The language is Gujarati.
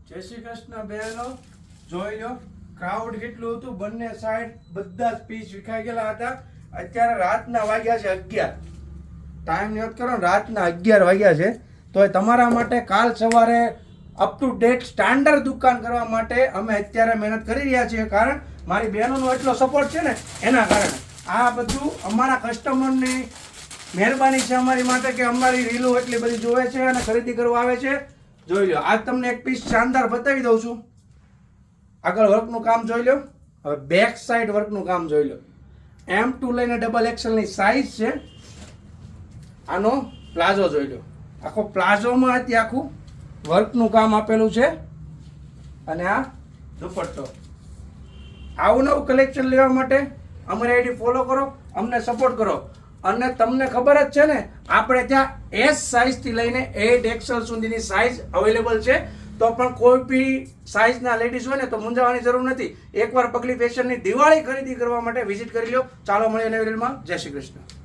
જય શ્રી કૃષ્ણ બહેનો, જોઈ લો ક્રાઉડ કેટલું હતું. બંને સાઈડ બધા જ પીસ વિખાઈ ગયેલા હતા. અત્યારે રાતના વાગ્યા છે 11. ટાઈમ નોટ કરો ને, રાતના 11 વાગ્યા છે. તો તમારા માટે કાલ સવારે અપ ટુ ડેટ સ્ટાન્ડર્ડ દુકાન કરવા માટે અમે અત્યારે મહેનત કરી રહ્યા છીએ. કારણ મારી બહેનોનો એટલો સપોર્ટ છે ને, એના કારણે આ બધું અમારા કસ્ટમરની મહેરબાની છે અમારી માટે કે અમારી રીલો એટલી બધી જોવે છે અને ખરીદી કરવા આવે છે. જોઈ લો, આજ તમને એક પીસ શાનદાર બતાવી દઉં છું. આગળ વર્કનું કામ જોઈ લો. હવે બેક સાઈડ વર્કનું કામ જોઈ લો. M2 લઈને XXL ની સાઈઝ છે. આનો પ્લાઝો જોઈ લો. આખો પ્લાઝોમાં હતી આખું વર્કનું કામ આપેલું છે. અને આ દુપટ્ટો. આવું નવું કલેક્શન લેવા માટે અમારી આઈડી ફોલો કરો, અમને સપોર્ટ કરો. અને તમને ખબર જ છે ને, આપણે ત્યાં S સાઇઝથી લઈને 8XL સુધીની સાઇઝ અવેલેબલ છે. તો પણ કોઈ બી સાઇઝના લેડીઝ હોય ને તો મૂંઝાવાની જરૂર નથી. એકવાર પગલી ફેશનની દિવાળી ખરીદી કરવા માટે વિઝિટ કરી લો. ચાલો મળીએ નવી રીલમાં. જય શ્રી કૃષ્ણ.